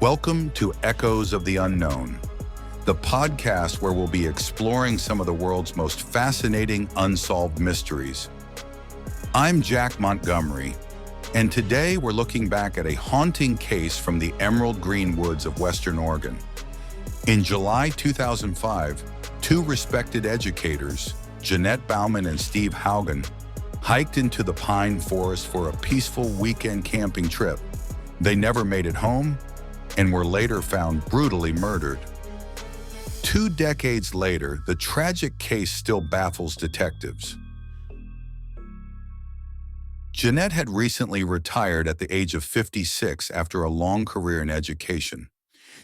Welcome to Echoes of the Unknown, the podcast where we'll be exploring some of the world's most fascinating unsolved mysteries. I'm Jack Montgomery, and today we're looking back at a haunting case from the emerald green woods of Western Oregon. In July 2005, two respected educators, Jeanette Bauman and Steve Haugen, hiked into the pine forest for a peaceful weekend camping trip. They never made it home and were later found brutally murdered. 2 decades later, the tragic case still baffles detectives. Jeanette had recently retired at the age of 56 after a long career in education.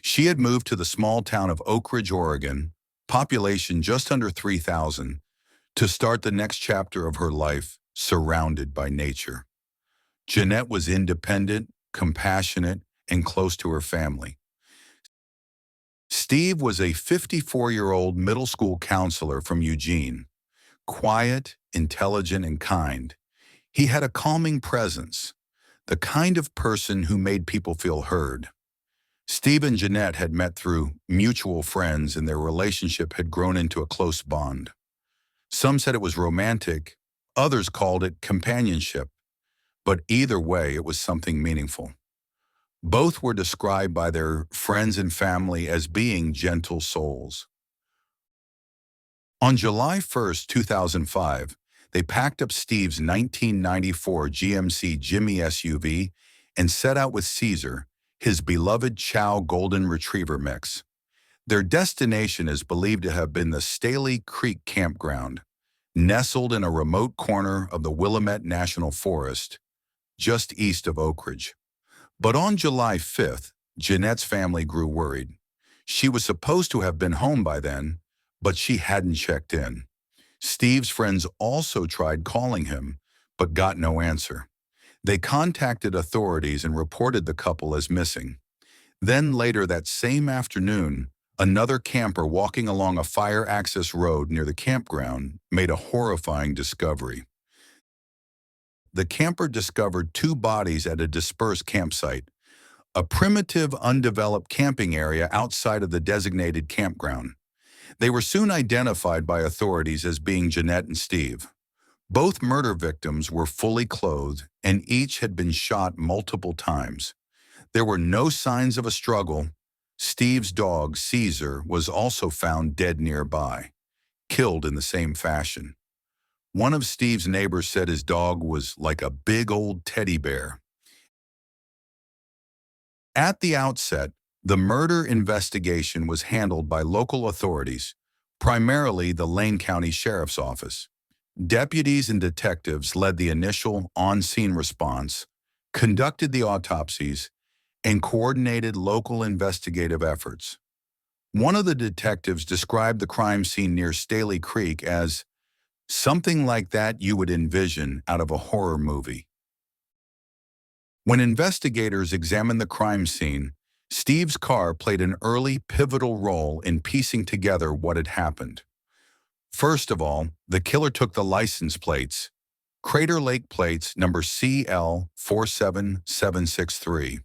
She had moved to the small town of Oak Ridge, Oregon, population just under 3,000, to start the next chapter of her life surrounded by nature. Jeanette was independent, compassionate, and close to her family. Steve was a 54-year-old middle school counselor from Eugene. Quiet, intelligent, and kind. He had a calming presence, the kind of person who made people feel heard. Steve and Jeanette had met through mutual friends, and their relationship had grown into a close bond. Some said it was romantic, others called it companionship, but either way, it was something meaningful. Both were described by their friends and family as being gentle souls. On July 1st, 2005, they packed up Steve's 1994 GMC Jimmy SUV and set out with Caesar, his beloved Chow Golden Retriever mix. Their destination is believed to have been the Staley Creek Campground, nestled in a remote corner of the Willamette National Forest, just east of Oak Ridge. But on July 5th, Jeanette's family grew worried. She was supposed to have been home by then, but she hadn't checked in. Steve's friends also tried calling him, but got no answer. They contacted authorities and reported the couple as missing. Then later that same afternoon, another camper walking along a fire access road near the campground made a horrifying discovery. The camper discovered 2 bodies at a dispersed campsite, a primitive, undeveloped camping area outside of the designated campground. They were soon identified by authorities as being Jeanette and Steve. Both murder victims were fully clothed, and each had been shot multiple times. There were no signs of a struggle. Steve's dog, Caesar, was also found dead nearby, killed in the same fashion. One of Steve's neighbors said his dog was like a big old teddy bear. At the outset, the murder investigation was handled by local authorities, primarily the Lane County Sheriff's Office. Deputies and detectives led the initial on-scene response, conducted the autopsies, and coordinated local investigative efforts. One of the detectives described the crime scene near Staley Creek as something like that you would envision out of a horror movie. When investigators examined the crime scene, Steve's car played an early pivotal role in piecing together what had happened. First of all, the killer took the license plates, Crater Lake plates number CL47763.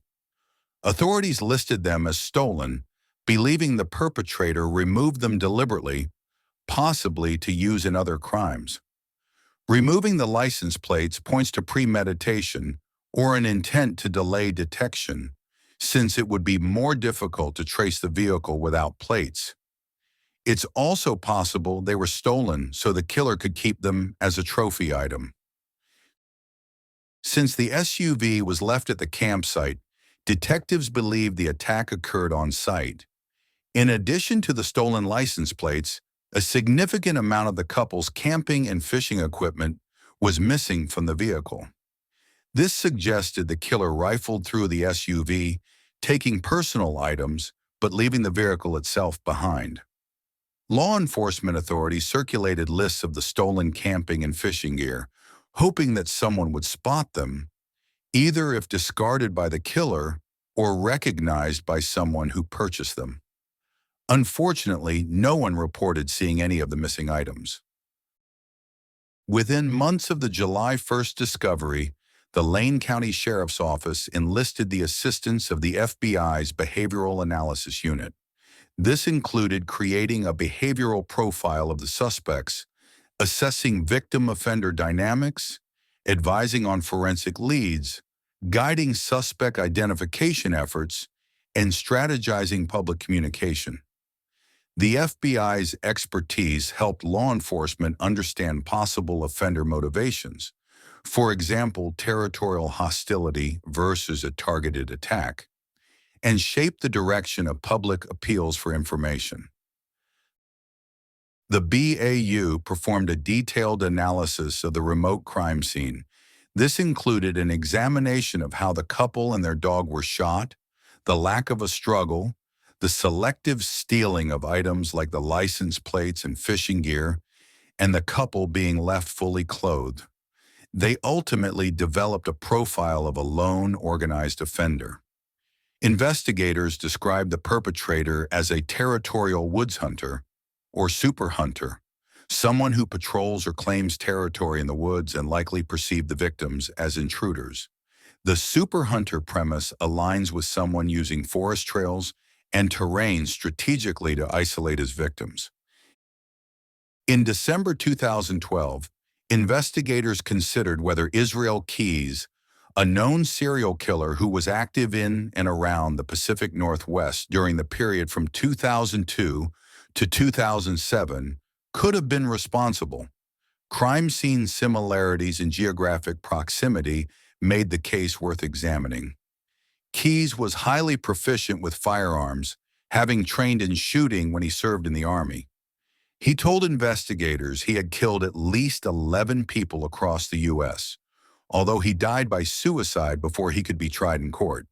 Authorities listed them as stolen, believing the perpetrator removed them deliberately, possibly to use in other crimes. Removing the license plates points to premeditation or an intent to delay detection, since it would be more difficult to trace the vehicle without plates. It's also possible they were stolen so the killer could keep them as a trophy item. Since the SUV was left at the campsite, detectives believe the attack occurred on site. In addition to the stolen license plates, a significant amount of the couple's camping and fishing equipment was missing from the vehicle. This suggested the killer rifled through the SUV, taking personal items, but leaving the vehicle itself behind. Law enforcement authorities circulated lists of the stolen camping and fishing gear, hoping that someone would spot them, either if discarded by the killer or recognized by someone who purchased them. Unfortunately, no one reported seeing any of the missing items. Within months of the July 1st discovery, the Lane County Sheriff's Office enlisted the assistance of the FBI's Behavioral Analysis Unit. This included creating a behavioral profile of the suspects, assessing victim-offender dynamics, advising on forensic leads, guiding suspect identification efforts, and strategizing public communication. The FBI's expertise helped law enforcement understand possible offender motivations, for example, territorial hostility versus a targeted attack, and shape the direction of public appeals for information. The BAU performed a detailed analysis of the remote crime scene. This included an examination of how the couple and their dog were shot, the lack of a struggle, the selective stealing of items like the license plates and fishing gear, and the couple being left fully clothed. They ultimately developed a profile of a lone, organized offender. Investigators described the perpetrator as a territorial woods hunter, or super hunter, someone who patrols or claims territory in the woods and likely perceived the victims as intruders. The super hunter premise aligns with someone using forest trails and terrain strategically to isolate his victims. In December 2012, investigators considered whether Israel Keyes, a known serial killer who was active in and around the Pacific Northwest during the period from 2002 to 2007, could have been responsible. Crime scene similarities and geographic proximity made the case worth examining. Keyes was highly proficient with firearms, having trained in shooting when he served in the Army. He told investigators he had killed at least 11 people across the U.S., although he died by suicide before he could be tried in court.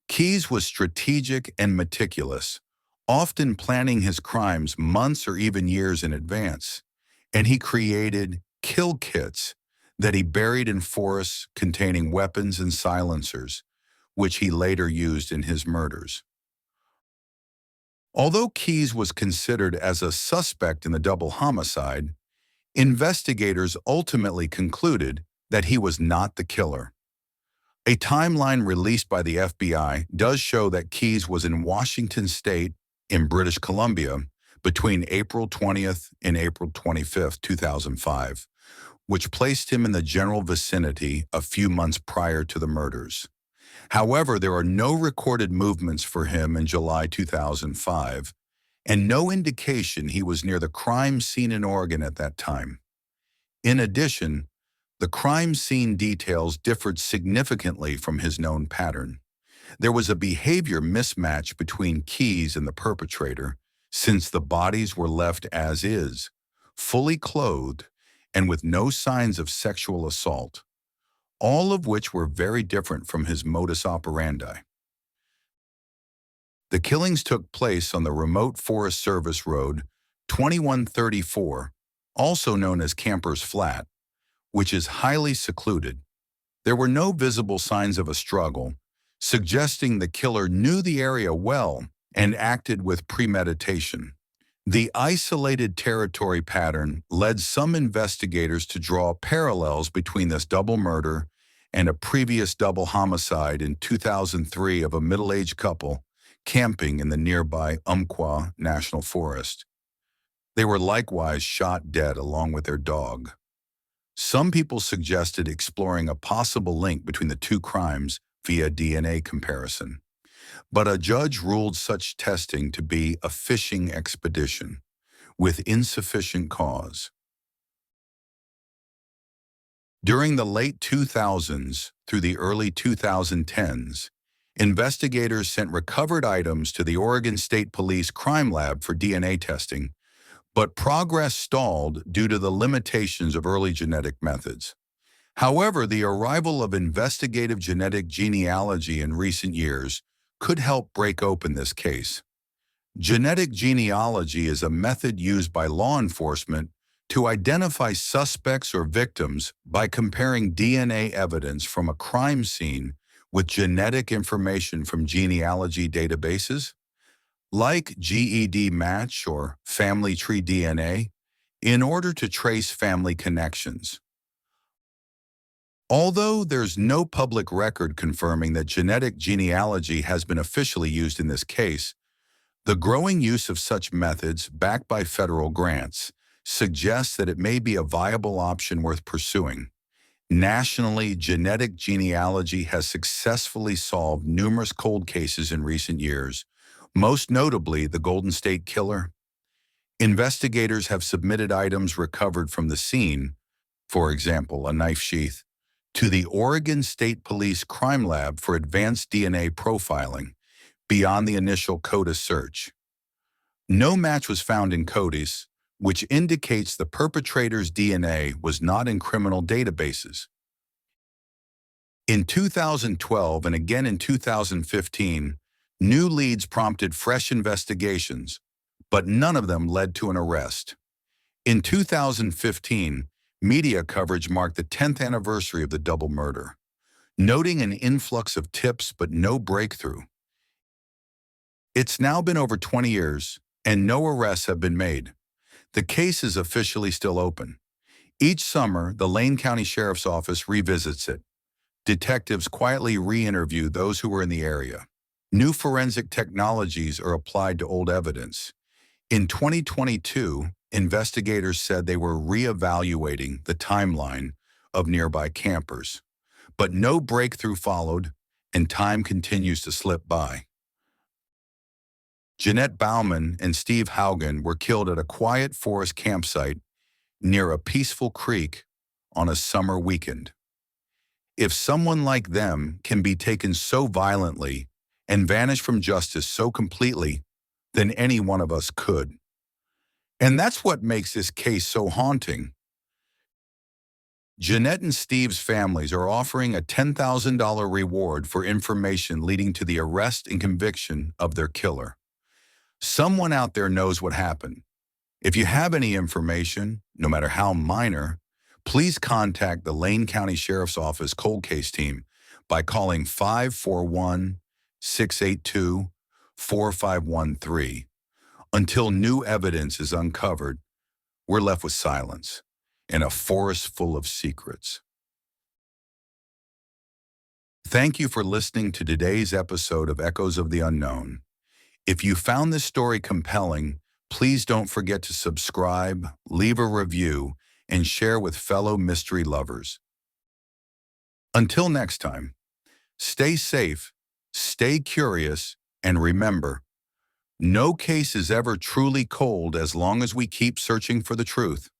Keyes was strategic and meticulous, often planning his crimes months or even years in advance, and he created kill kits that he buried in forests containing weapons and silencers, which he later used in his murders. Although Keyes was considered as a suspect in the double homicide, investigators ultimately concluded that he was not the killer. A timeline released by the FBI does show that Keyes was in Washington State in British Columbia between April 20th and April 25th, 2005, which placed him in the general vicinity a few months prior to the murders. However, there are no recorded movements for him in July 2005, and no indication he was near the crime scene in Oregon at that time. In addition, the crime scene details differed significantly from his known pattern. There was a behavior mismatch between Keyes and the perpetrator, since the bodies were left as is, fully clothed, and with no signs of sexual assault, all of which were very different from his modus operandi. The killings took place on the remote Forest Service Road 2134, also known as Camper's Flat, which is highly secluded. There were no visible signs of a struggle, suggesting the killer knew the area well and acted with premeditation. The isolated territory pattern led some investigators to draw parallels between this double murder and a previous double homicide in 2003 of a middle-aged couple camping in the nearby Umpqua National Forest. They were likewise shot dead along with their dog. Some people suggested exploring a possible link between the two crimes via DNA comparison, but a judge ruled such testing to be a fishing expedition with insufficient cause. During the late 2000s through the early 2010s, investigators sent recovered items to the Oregon State Police Crime Lab for DNA testing, but progress stalled due to the limitations of early genetic methods. However, the arrival of investigative genetic genealogy in recent years could help break open this case. Genetic genealogy is a method used by law enforcement to identify suspects or victims by comparing DNA evidence from a crime scene with genetic information from genealogy databases, like GED Match or Family Tree DNA, in order to trace family connections. Although there's no public record confirming that genetic genealogy has been officially used in this case, the growing use of such methods, backed by federal grants, suggests that it may be a viable option worth pursuing. Nationally, genetic genealogy has successfully solved numerous cold cases in recent years, most notably the Golden State Killer. Investigators have submitted items recovered from the scene, for example, a knife sheath, to the Oregon State Police Crime Lab for advanced DNA profiling beyond the initial CODIS search. No match was found in CODIS, which indicates the perpetrator's DNA was not in criminal databases. In 2012 and again in 2015, new leads prompted fresh investigations, but none of them led to an arrest. In 2015, media coverage marked the 10th anniversary of the double murder, noting an influx of tips but no breakthrough. It's now been over 20 years, and no arrests have been made. The case is officially still open. Each summer, the Lane County Sheriff's Office revisits it. Detectives quietly re-interview those who were in the area. New forensic technologies are applied to old evidence. In 2022, investigators said they were re-evaluating the timeline of nearby campers. But no breakthrough followed, and time continues to slip by. Jeanette Bauman and Steve Haugen were killed at a quiet forest campsite near a peaceful creek on a summer weekend. If someone like them can be taken so violently and vanish from justice so completely, then any one of us could. And that's what makes this case so haunting. Jeanette and Steve's families are offering a $10,000 reward for information leading to the arrest and conviction of their killer. Someone out there knows what happened. If you have any information, no matter how minor, please contact the Lane County Sheriff's Office cold case team by calling 541-682-4513. Until new evidence is uncovered, we're left with silence and a forest full of secrets. Thank you for listening to today's episode of Echoes of the Unknown. If you found this story compelling, please don't forget to subscribe, leave a review, and share with fellow mystery lovers. Until next time, stay safe, stay curious, and remember, no case is ever truly cold as long as we keep searching for the truth.